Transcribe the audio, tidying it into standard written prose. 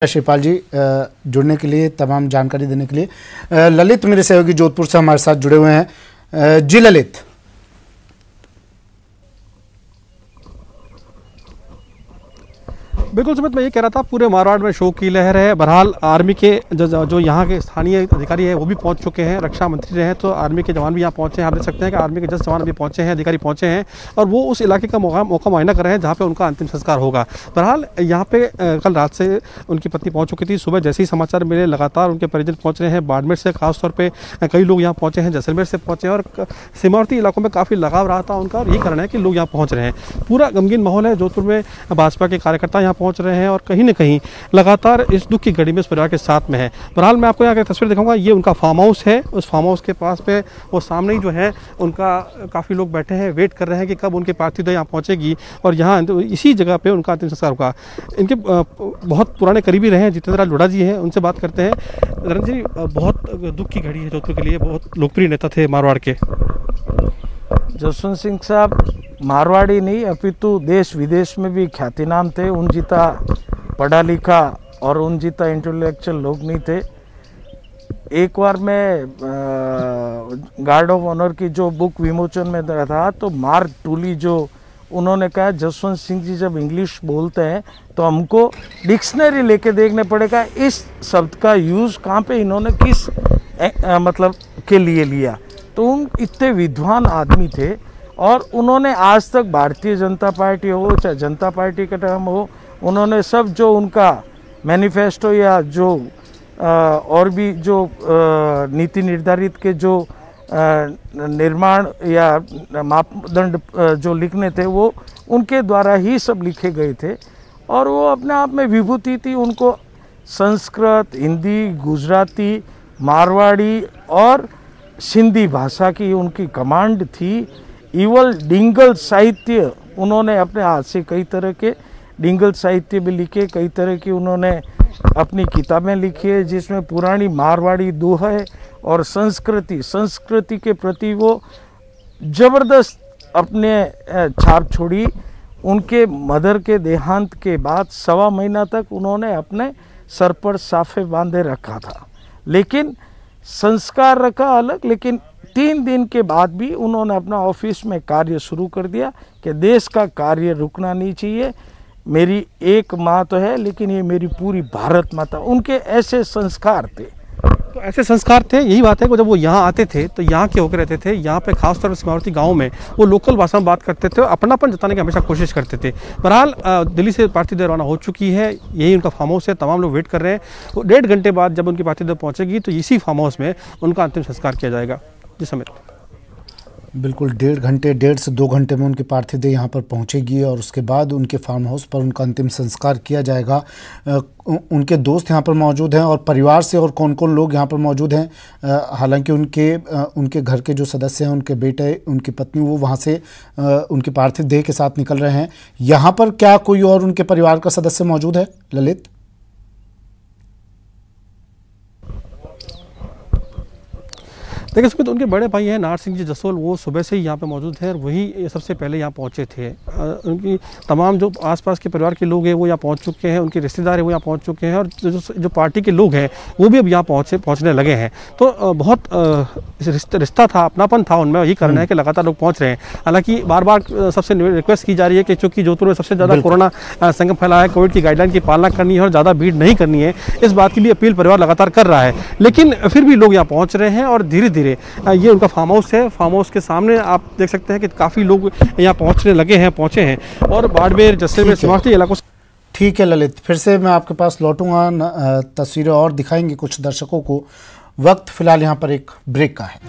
शिवपाल जी जुड़ने के लिए, तमाम जानकारी देने के लिए। ललित मेरे सहयोगी जोधपुर से हमारे साथ जुड़े हुए हैं। जी ललित। बिल्कुल सुमित, मैं ये कह रहा था पूरे मारवाड़ में शोक की लहर है। बहरहाल आर्मी के जो यहाँ के स्थानीय अधिकारी है वो भी पहुँच चुके हैं, रक्षा मंत्री रहे तो आर्मी के जवान भी यहाँ पहुँचे हैं। आप देख सकते हैं कि आर्मी के 10 जवान अभी पहुँचे हैं, अधिकारी पहुँचे हैं और वो उस इलाके का मौका मुआयना कर रहे हैं जहाँ पे उनका अंतिम संस्कार होगा। बहरहाल यहाँ पे कल रात से उनकी पत्नी पहुँच चुकी थी। सुबह जैसे ही समाचार मिले लगातार उनके परिजन पहुँच रहे हैं। बाड़मेर से खासतौर पर कई लोग यहाँ पहुँचे हैं, जैसलमेर से पहुँचे हैं और सीमावर्ती इलाकों में काफ़ी लगाव रहा था उनका और यही कारण है कि लोग यहाँ पहुँच रहे हैं। पूरा गमगीन माहौल है। जोधपुर में भाजपा के कार्यकर्ता यहाँ पहुँच रहे हैं और कहीं न कहीं लगातार इस दुख की घड़ी में इस परिवार के साथ में है। बहरहाल मैं आपको यहाँ की तस्वीर दिखाऊंगा। ये उनका फार्म हाउस है। उस फार्म हाउस के पास पे वो सामने ही जो है उनका काफ़ी लोग बैठे हैं, वेट कर रहे हैं कि कब उनकी पार्थिव देह यहाँ पहुँचेगी और यहाँ इसी जगह पे उनका अंतिम संस्कार होगा। इनके बहुत पुराने करीबी रहे हैं जितेंद्र लोढ़ा जी हैं, उनसे बात करते हैं। धर्म जी, बहुत दुख की घड़ी है जोधपुर के लिए, बहुत लोकप्रिय नेता थे मारवाड़ के। जसवंत सिंह साहब मारवाड़ी नहीं अपितु देश विदेश में भी ख्यातिनाम थे। उन जीता पढ़ा लिखा और उन जीता इंटेलेक्चुअल लोग नहीं थे। एक बार मैं गार्ड ऑफ ऑनर की जो बुक विमोचन में था तो मार्क टूली जो उन्होंने कहा जसवंत सिंह जी जब इंग्लिश बोलते हैं तो हमको डिक्शनरी लेके देखने पड़ेगा इस शब्द का यूज़ कहाँ पे इन्होंने किस मतलब के लिए लिया। तो उन इतने विद्वान आदमी थे और उन्होंने आज तक भारतीय जनता पार्टी हो चाहे जनता पार्टी का टर्म हो, उन्होंने सब जो उनका मैनिफेस्टो या जो और भी जो नीति निर्धारित के जो निर्माण या मापदंड जो लिखने थे वो उनके द्वारा ही सब लिखे गए थे और वो अपने आप में विभूति थी। उनको संस्कृत, हिंदी, गुजराती, मारवाड़ी और सिंधी भाषा की उनकी कमांड थी। इवल डिंगल साहित्य उन्होंने अपने हाथ से कई तरह के डिंगल साहित्य भी लिखे, कई तरह की उन्होंने अपनी किताबें लिखी है जिसमें पुरानी मारवाड़ी दोहे और संस्कृति के प्रति वो जबरदस्त अपने छाप छोड़ी। उनके मदर के देहांत के बाद 1.25 महीना तक उन्होंने अपने सर पर साफे बांधे रखा था, लेकिन संस्कार रखा अलग। लेकिन 3 दिन के बाद भी उन्होंने अपना ऑफिस में कार्य शुरू कर दिया कि देश का कार्य रुकना नहीं चाहिए। मेरी एक माँ तो है लेकिन ये मेरी पूरी भारत माता। उनके ऐसे संस्कार थे। तो ऐसे संस्कार थे, यही बात है कि जब वो यहाँ आते थे तो यहाँ के होकर रहते थे। यहाँ पे खासतौर पर सीमावर्ती गाँव में वो लोकल भाषा में बात करते थे, अपनापन जताने की हमेशा कोशिश करते थे। बहरहाल दिल्ली से पार्थिव देह रवाना हो चुकी है, यही उनका फार्म हाउस है, तमाम लोग वेट कर रहे हैं। तो 1.5 घंटे बाद जब उनकी पार्थिव देह पहुँचेगी तो इसी फार्म हाउस में उनका अंतिम संस्कार किया जाएगा। जी समित, बिल्कुल 1.5 से 2 घंटे में उनकी पार्थिव देह यहाँ पर पहुँचेगी और उसके बाद उनके फार्म हाउस पर उनका अंतिम संस्कार किया जाएगा। उनके दोस्त यहाँ पर मौजूद हैं और परिवार से और कौन कौन लोग यहाँ पर मौजूद हैं? हालांकि उनके घर के जो सदस्य हैं, उनके बेटे, उनकी पत्नी, वो वहाँ से उनकी पार्थिव देह के साथ निकल रहे हैं। यहाँ पर क्या कोई और उनके परिवार का सदस्य मौजूद है ललित? देखिए सुमित, उनके बड़े भाई हैं नार सिंह जी जसोल, वो सुबह से ही यहाँ पे मौजूद हैं और वही सबसे पहले यहाँ पहुँचे थे। उनकी तमाम जो आसपास के परिवार के लोग हैं वो यहाँ पहुँच चुके हैं, उनके रिश्तेदार हैं वो यहाँ पहुँच चुके हैं और जो पार्टी के लोग हैं वो भी अब यहाँ पहुँचने लगे हैं। तो बहुत रिश्ता था, अपनापन था उनमें, यही कारण है कि लगातार लोग पहुँच रहे हैं। हालांकि बार बार सबसे रिक्वेस्ट की जा रही है कि चूँकि जोधपुर में सबसे ज़्यादा कोरोना संक्रमण फैला है, कोविड की गाइडलाइन की पालना करनी है और ज़्यादा भीड़ नहीं करनी है, इस बात के लिए अपील परिवार लगातार कर रहा है। लेकिन फिर भी लोग यहाँ पहुँच रहे हैं और धीरे धीरे ये उनका फार्म हाउस है। फार्म हाउस के सामने आप देख सकते हैं कि काफ़ी लोग यहाँ पहुँचे हैं और बाड़मेर, जैसलमेर, सीमावर्ती इलाकों से। ठीक है ललित, फिर से मैं आपके पास लौटूंगा, तस्वीरें और दिखाएंगे कुछ दर्शकों को। वक्त फिलहाल यहाँ पर एक ब्रेक का है।